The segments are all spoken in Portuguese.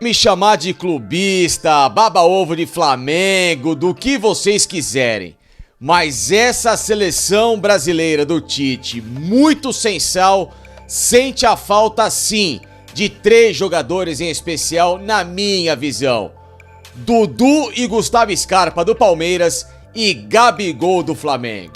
Me chamar de clubista, baba-ovo de Flamengo, do que vocês quiserem. Mas essa seleção brasileira do Tite, muito sem sal, sente a falta sim de 3 jogadores em especial na minha visão. Dudu e Gustavo Scarpa do Palmeiras e Gabigol do Flamengo.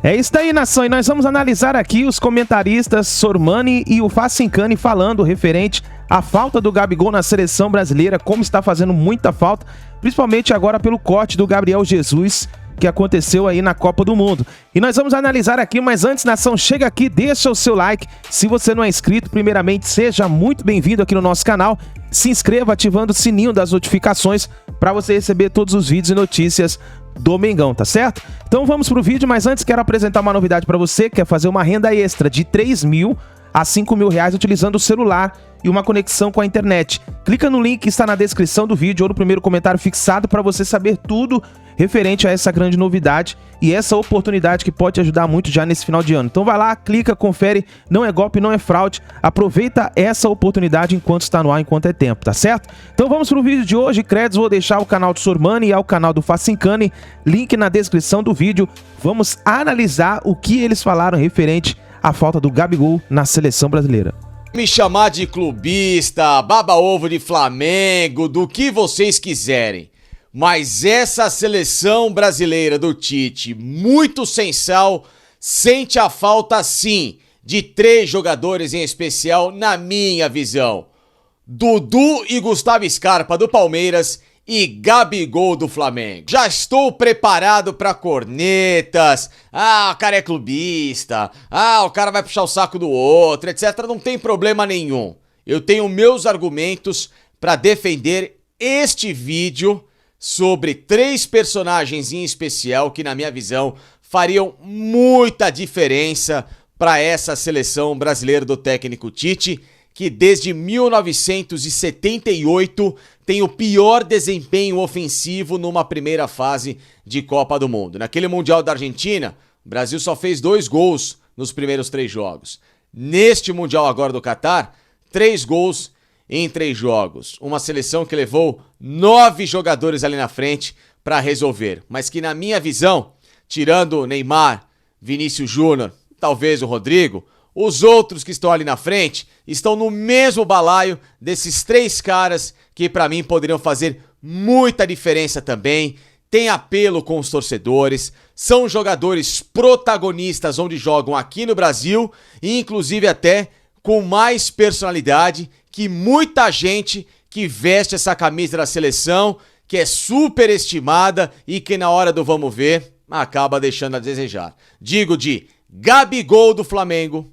É isso aí, nação, e nós vamos analisar aqui os comentaristas Sormani e o Facincani falando referente à falta do Gabigol na seleção brasileira, como está fazendo muita falta, principalmente agora pelo corte do Gabriel Jesus, que aconteceu aí na Copa do Mundo. E nós vamos analisar aqui, mas antes, nação, chega aqui, deixa o seu like. Se você não é inscrito, primeiramente, seja muito bem-vindo aqui no nosso canal. Se inscreva ativando o sininho das notificações para você receber todos os vídeos e notícias do Mengão, tá certo? Então vamos pro vídeo, mas antes quero apresentar uma novidade para você, que é fazer uma renda extra de 3 mil a 5 mil reais utilizando o celular e uma conexão com a internet. Clica no link que está na descrição do vídeo ou no primeiro comentário fixado para você saber tudo referente a essa grande novidade e essa oportunidade que pode te ajudar muito já nesse final de ano. Então vai lá, clica, confere, não é golpe, não é fraude, aproveita essa oportunidade enquanto está no ar, enquanto é tempo, tá certo? Então vamos pro vídeo de hoje, créditos, vou deixar o canal do Sormani e o canal do Facincani, link na descrição do vídeo. Vamos analisar o que eles falaram referente à falta do Gabigol na seleção brasileira. Me chamar de clubista, baba-ovo de Flamengo, do que vocês quiserem. Mas essa seleção brasileira do Tite, muito sem sal, sente a falta sim de 3 jogadores em especial na minha visão. Dudu e Gustavo Scarpa do Palmeiras e Gabigol do Flamengo. Já estou preparado para cornetas. Ah, o cara é clubista. Ah, o cara vai puxar o saco do outro, etc. Não tem problema nenhum. Eu tenho meus argumentos para defender este vídeo sobre 3 personagens em especial que, na minha visão, fariam muita diferença para essa seleção brasileira do técnico Tite, que desde 1978 tem o pior desempenho ofensivo numa primeira fase de Copa do Mundo. Naquele Mundial da Argentina, o Brasil só fez 2 gols nos primeiros 3 jogos. Neste Mundial agora do Catar, 3 gols em 3 jogos. Uma seleção que levou 9 jogadores ali na frente para resolver. Mas que, na minha visão, tirando Neymar, Vinícius Júnior, talvez o Rodrigo, os outros que estão ali na frente estão no mesmo balaio desses 3 caras que para mim poderiam fazer muita diferença também. Tem apelo com os torcedores, são jogadores protagonistas onde jogam aqui no Brasil e inclusive até com mais personalidade que muita gente que veste essa camisa da seleção, que é superestimada e que na hora do vamos ver acaba deixando a desejar. Digo de Gabigol do Flamengo,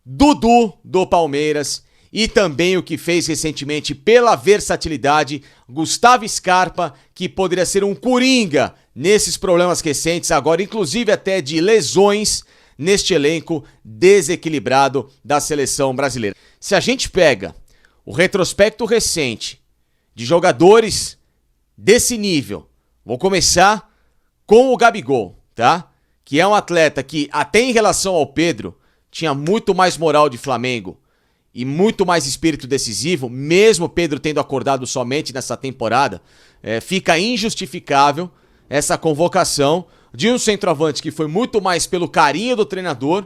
Dudu do Palmeiras e também o que fez recentemente pela versatilidade, Gustavo Scarpa, que poderia ser um coringa nesses problemas recentes, agora inclusive até de lesões neste elenco desequilibrado da seleção brasileira. Se a gente pega o retrospecto recente de jogadores desse nível, vou começar com o Gabigol, tá? Que é um atleta que até em relação ao Pedro tinha muito mais moral de Flamengo e muito mais espírito decisivo, mesmo Pedro tendo acordado somente nessa temporada. Fica injustificável essa convocação de um centroavante que foi muito mais pelo carinho do treinador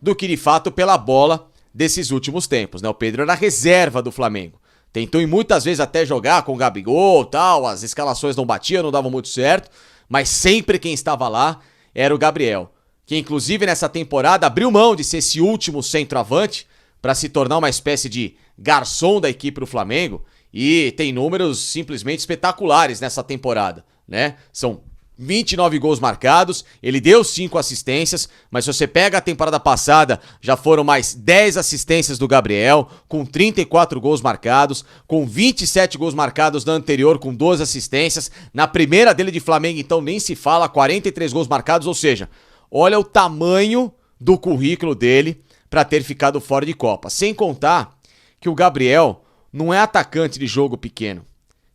do que de fato pela bola desses últimos tempos, né? O Pedro era reserva do Flamengo. Tentou e muitas vezes até jogar com o Gabigol, tal, as escalações não batiam, não davam muito certo, mas sempre quem estava lá era o Gabriel, que inclusive nessa temporada abriu mão de ser esse último centroavante para se tornar uma espécie de garçom da equipe do Flamengo e tem números simplesmente espetaculares nessa temporada, né? São 29 gols marcados, ele deu 5 assistências, mas se você pega a temporada passada, já foram mais 10 assistências do Gabriel, com 34 gols marcados, com 27 gols marcados na anterior, com 12 assistências, na primeira dele de Flamengo, então nem se fala, 43 gols marcados, ou seja, olha o tamanho do currículo dele para ter ficado fora de Copa. Sem contar que o Gabriel não é atacante de jogo pequeno,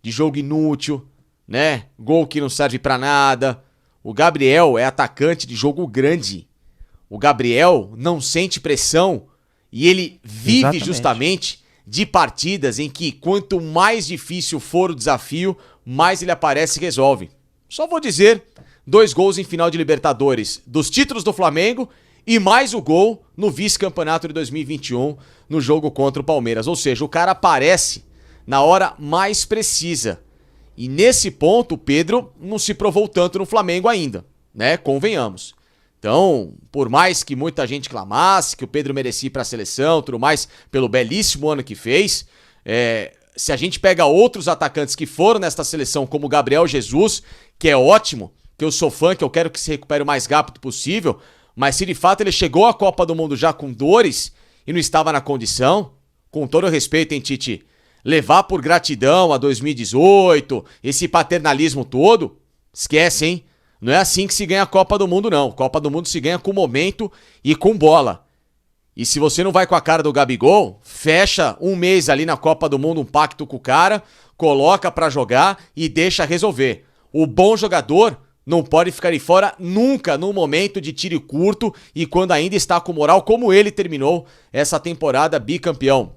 de jogo inútil, né? Gol que não serve pra nada. O Gabriel é atacante de jogo grande. O Gabriel não sente pressão e ele vive justamente de partidas em que quanto mais difícil for o desafio, mais ele aparece e resolve. Só vou dizer, 2 gols em final de Libertadores dos títulos do Flamengo e mais o gol no vice-campeonato de 2021 no jogo contra o Palmeiras. Ou seja, o cara aparece na hora mais precisa. E nesse ponto o Pedro não se provou tanto no Flamengo ainda, né? Convenhamos. Então, por mais que muita gente clamasse que o Pedro merecia ir para a seleção, tudo mais, pelo belíssimo ano que fez, se a gente pega outros atacantes que foram nesta seleção, como o Gabriel Jesus, que é ótimo, que eu sou fã, que eu quero que se recupere o mais rápido possível, mas se de fato ele chegou à Copa do Mundo já com dores e não estava na condição, com todo respeito, hein, Tite, levar por gratidão a 2018, esse paternalismo todo, esquece, hein? Não é assim que se ganha a Copa do Mundo, não. Copa do Mundo se ganha com momento e com bola. E se você não vai com a cara do Gabigol, fecha um mês ali na Copa do Mundo, um pacto com o cara, coloca pra jogar e deixa resolver. O bom jogador não pode ficar de fora nunca num momento de tiro curto e quando ainda está com moral, como ele terminou essa temporada bicampeão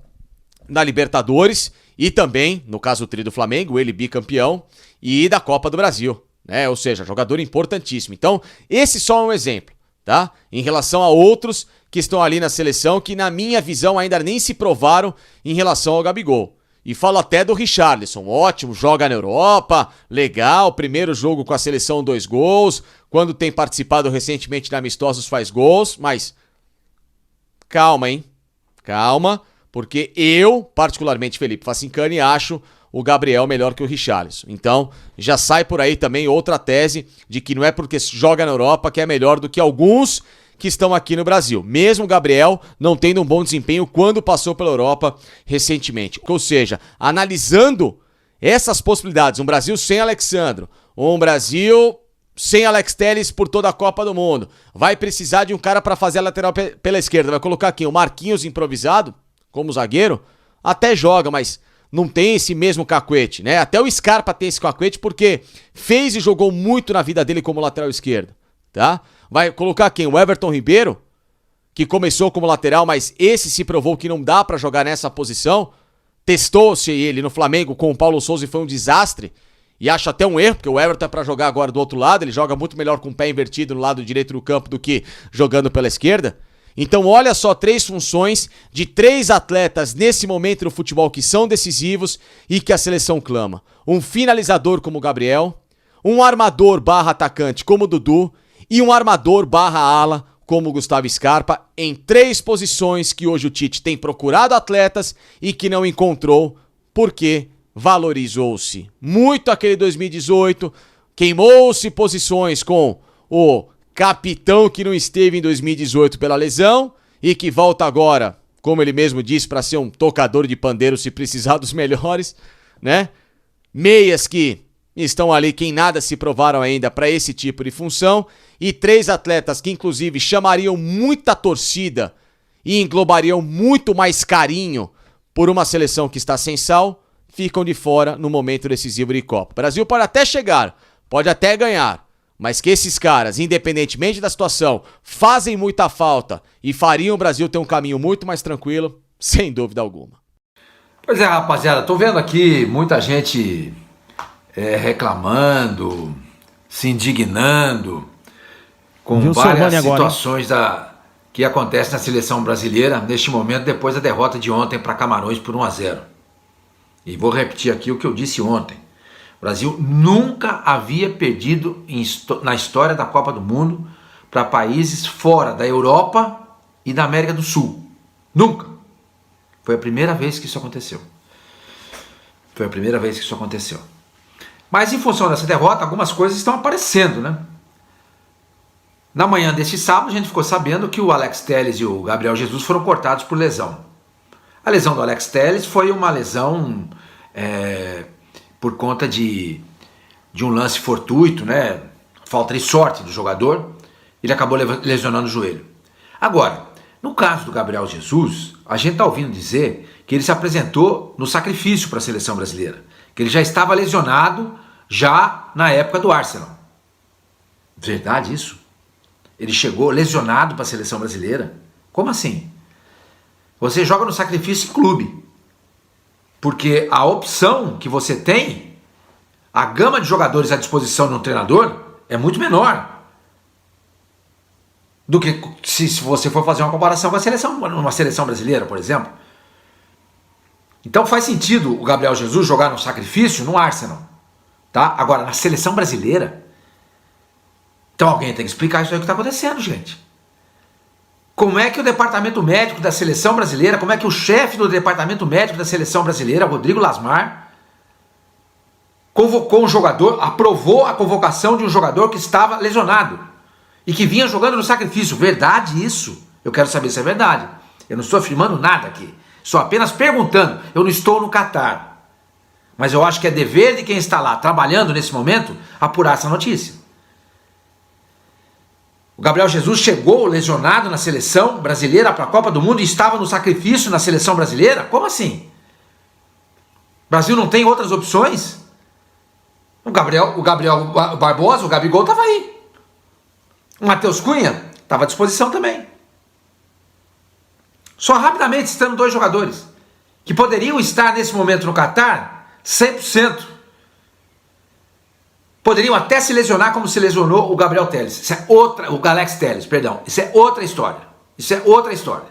na Libertadores e também, no caso do tri do Flamengo, ele bicampeão e da Copa do Brasil. Ou seja, jogador importantíssimo. Então, esse só é um exemplo, tá? Em relação a outros que estão ali na seleção, que na minha visão ainda nem se provaram em relação ao Gabigol. E falo até do Richarlison, ótimo, joga na Europa, legal, primeiro jogo com a seleção 2 gols, quando tem participado recentemente de amistosos faz gols, mas calma, hein? Calma, porque eu, particularmente Felipe Facincani, acho o Gabriel melhor que o Richarlison. Então, já sai por aí também outra tese de que não é porque joga na Europa que é melhor do que alguns que estão aqui no Brasil. Mesmo o Gabriel não tendo um bom desempenho quando passou pela Europa recentemente. Ou seja, analisando essas possibilidades, um Brasil sem Alexandro, um Brasil sem Alex Telles por toda a Copa do Mundo, vai precisar de um cara para fazer a lateral pela esquerda, vai colocar aqui o Marquinhos improvisado, como zagueiro, até joga, mas não tem esse mesmo cacuete, né? Até o Scarpa tem esse cacuete porque fez e jogou muito na vida dele como lateral esquerdo, tá? Vai colocar quem? O Everton Ribeiro, que começou como lateral, mas esse se provou que não dá pra jogar nessa posição. Testou-se ele no Flamengo com o Paulo Sousa e foi um desastre. E acho até um erro, porque o Everton é pra jogar agora do outro lado, ele joga muito melhor com o pé invertido no lado direito do campo do que jogando pela esquerda. Então olha só 3 funções de 3 atletas nesse momento no futebol que são decisivos e que a seleção clama. Um finalizador como o Gabriel, um armador barra atacante como o Dudu e um armador barra ala como o Gustavo Scarpa em 3 posições que hoje o Tite tem procurado atletas e que não encontrou porque valorizou-se muito aquele 2018, queimou-se posições com o capitão que não esteve em 2018 pela lesão e que volta agora, como ele mesmo disse, para ser um tocador de pandeiro se precisar dos melhores, né? Meias que estão ali que em nada se provaram ainda para esse tipo de função e 3 atletas que inclusive chamariam muita torcida e englobariam muito mais carinho por uma seleção que está sem sal, ficam de fora no momento decisivo de Copa. O Brasil pode até chegar, pode até ganhar, mas que esses caras, independentemente da situação, fazem muita falta e fariam o Brasil ter um caminho muito mais tranquilo, sem dúvida alguma. Pois é, rapaziada, tô vendo aqui muita gente reclamando, se indignando com várias situações que acontecem na seleção brasileira neste momento, depois da derrota de ontem para Camarões por 1-0. E vou repetir aqui o que eu disse ontem. O Brasil nunca havia perdido na história da Copa do Mundo para países fora da Europa e da América do Sul. Nunca. Foi a primeira vez que isso aconteceu. Foi a primeira vez que isso aconteceu. Mas em função dessa derrota, algumas coisas estão aparecendo, né? Na manhã deste sábado, a gente ficou sabendo que o Alex Telles e o Gabriel Jesus foram cortados por lesão. A lesão do Alex Telles foi uma lesão por conta de um lance fortuito, né? Falta de sorte do jogador, ele acabou lesionando o joelho. Agora, no caso do Gabriel Jesus, a gente está ouvindo dizer que ele se apresentou no sacrifício para a seleção brasileira, que ele já estava lesionado já na época do Arsenal. Verdade isso? Ele chegou lesionado para a seleção brasileira? Como assim? Você joga no sacrifício em clube. Porque a opção que você tem, a gama de jogadores à disposição de um treinador é muito menor do que se você for fazer uma comparação com a seleção, uma seleção brasileira, por exemplo. Então faz sentido o Gabriel Jesus jogar no sacrifício no Arsenal, tá? Agora, na seleção brasileira, então alguém tem que explicar isso aí que está acontecendo, gente. Como é que o departamento médico da seleção brasileira, como é que o chefe do departamento médico da seleção brasileira, Rodrigo Lasmar, convocou um jogador, aprovou a convocação de um jogador que estava lesionado e que vinha jogando no sacrifício? Verdade isso? Eu quero saber se é verdade. Eu não estou afirmando nada aqui. Estou apenas perguntando. Eu não estou no Catar. Mas eu acho que é dever de quem está lá trabalhando nesse momento apurar essa notícia. O Gabriel Jesus chegou lesionado na seleção brasileira para a Copa do Mundo e estava no sacrifício na seleção brasileira? Como assim? O Brasil não tem outras opções? O Gabriel Barbosa, o Gabigol estava aí. O Matheus Cunha estava à disposição também. Só rapidamente citando 2 jogadores que poderiam estar nesse momento no Catar 100%. Poderiam até se lesionar como se lesionou o Gabriel Telles. Isso é o Alex Telles, perdão. Isso é outra história. Isso é outra história.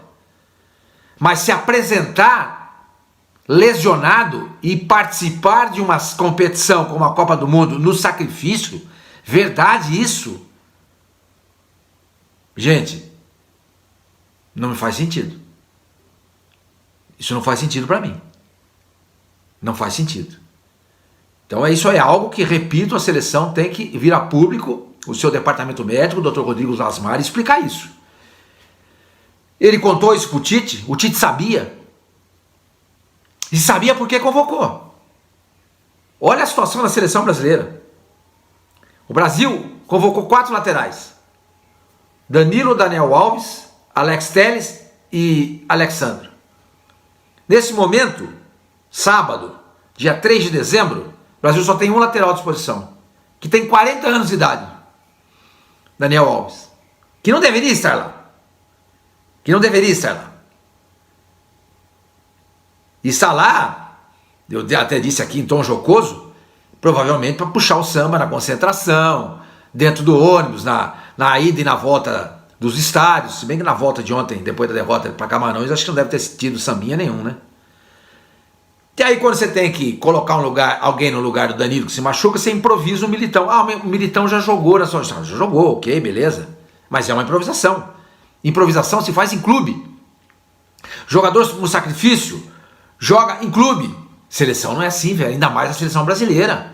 Mas se apresentar lesionado e participar de uma competição como a Copa do Mundo no sacrifício, verdade isso? Gente, não me faz sentido. Isso não faz sentido para mim. Não faz sentido. Então isso é algo que, repito, a seleção tem que vir a público, o seu departamento médico, o Dr. Rodrigo Lasmar, e explicar isso. Ele contou isso para o Tite sabia. E sabia por que convocou. Olha a situação da seleção brasileira. O Brasil convocou 4 laterais. Danilo, Daniel Alves, Alex Telles e Alexandre. Nesse momento, sábado, dia 3 de dezembro, o Brasil só tem um lateral à disposição, que tem 40 anos de idade, Daniel Alves, que não deveria estar lá. E está lá, eu até disse aqui em tom jocoso, provavelmente para puxar o samba na concentração, dentro do ônibus, na ida e na volta dos estádios, se bem que na volta de ontem, depois da derrota para Camarões, acho que não deve ter tido sambinha nenhum, né? E aí quando você tem que colocar alguém no lugar do Danilo que se machuca, você improvisa o Militão. Ah, o Militão já jogou na sua... Já jogou, ok, beleza. Mas é uma improvisação. Improvisação se faz em clube. Jogador no sacrifício joga em clube. Seleção não é assim, velho. Ainda mais a seleção brasileira.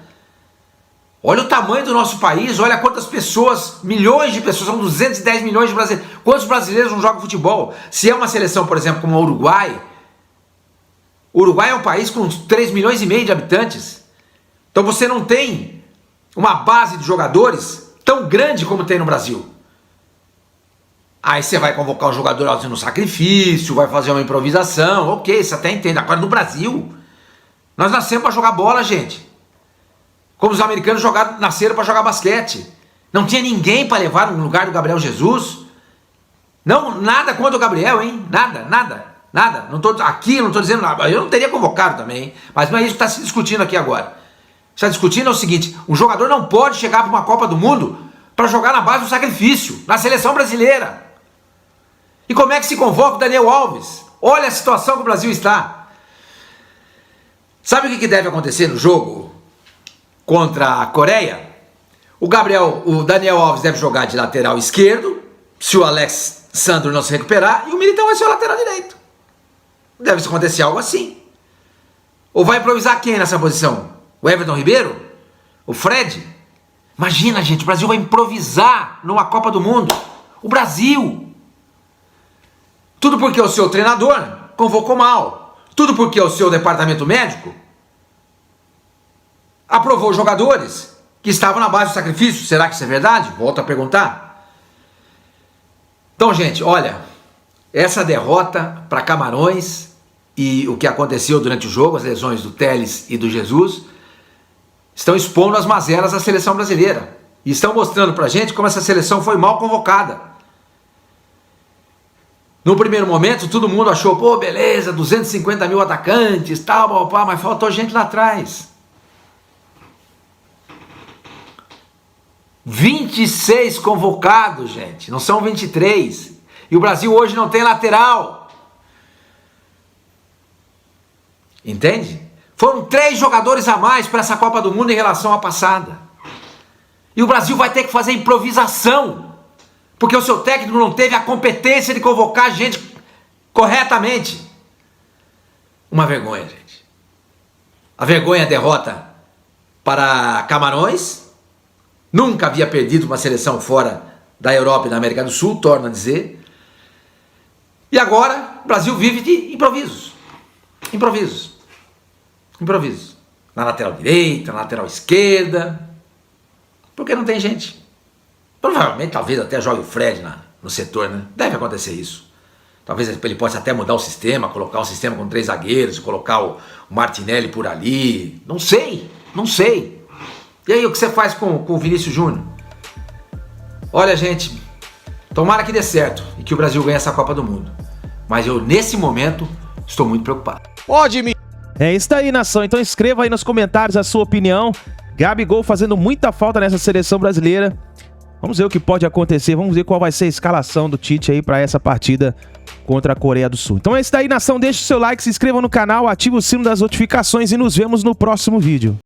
Olha o tamanho do nosso país, olha quantas pessoas, milhões de pessoas, são 210 milhões de brasileiros. Quantos brasileiros não jogam futebol? Se é uma seleção, por exemplo, como o Uruguai... O Uruguai é um país com 3 milhões e meio de habitantes. Então você não tem uma base de jogadores tão grande como tem no Brasil. Aí você vai convocar um jogador no sacrifício, vai fazer uma improvisação, ok, você até entende. Agora no Brasil, nós nascemos para jogar bola, gente. Como os americanos nasceram para jogar basquete. Não tinha ninguém para levar no lugar do Gabriel Jesus. Não, nada contra o Gabriel, hein? Nada. Não estou dizendo nada. Eu não teria convocado também, hein? Mas não é isso que está se discutindo aqui agora. O que está discutindo é o seguinte: um jogador não pode chegar para uma Copa do Mundo para jogar na base do sacrifício, na seleção brasileira. E como é que se convoca o Daniel Alves? Olha a situação que o Brasil está. Sabe o que deve acontecer no jogo contra a Coreia? O Daniel Alves deve jogar de lateral esquerdo, se o Alex Sandro não se recuperar, e o Militão vai ser o lateral direito. Deve acontecer algo assim. Ou vai improvisar quem nessa posição? O Everton Ribeiro? O Fred? Imagina, gente, o Brasil vai improvisar numa Copa do Mundo. O Brasil! Tudo porque o seu treinador convocou mal. Tudo porque o seu departamento médico aprovou jogadores que estavam na base do sacrifício. Será que isso é verdade? Volto a perguntar. Então, gente, olha, essa derrota para Camarões e o que aconteceu durante o jogo, as lesões do Telles e do Jesus, estão expondo as mazelas da seleção brasileira. E estão mostrando para a gente como essa seleção foi mal convocada. No primeiro momento, todo mundo achou, pô, beleza, 250 mil atacantes, tal, mas faltou gente lá atrás. 26 convocados, gente, não são 23. E o Brasil hoje não tem lateral. Entende? Foram 3 jogadores a mais para essa Copa do Mundo em relação à passada. E o Brasil vai ter que fazer improvisação, porque o seu técnico não teve a competência de convocar gente corretamente. Uma vergonha, gente. A vergonha é a derrota para Camarões. Nunca havia perdido uma seleção fora da Europa e da América do Sul, torno a dizer. E agora o Brasil vive de improvisos. Improvisos. Improvisos. Na lateral direita, na lateral esquerda. Porque não tem gente. Provavelmente, talvez até jogue o Fred no setor, né? Deve acontecer isso. Talvez ele possa até mudar o sistema, colocar um sistema com 3 zagueiros, colocar o Martinelli por ali. Não sei, não sei. E aí, o que você faz com o Vinícius Júnior? Olha, gente, tomara que dê certo e que o Brasil ganhe essa Copa do Mundo. Mas eu, nesse momento, estou muito preocupado. Pode me... É isso aí, nação. Então escreva aí nos comentários a sua opinião. Gabigol fazendo muita falta nessa seleção brasileira. Vamos ver o que pode acontecer. Vamos ver qual vai ser a escalação do Tite aí para essa partida contra a Coreia do Sul. Então é isso aí, nação. Deixe o seu like, se inscreva no canal, ative o sino das notificações e nos vemos no próximo vídeo.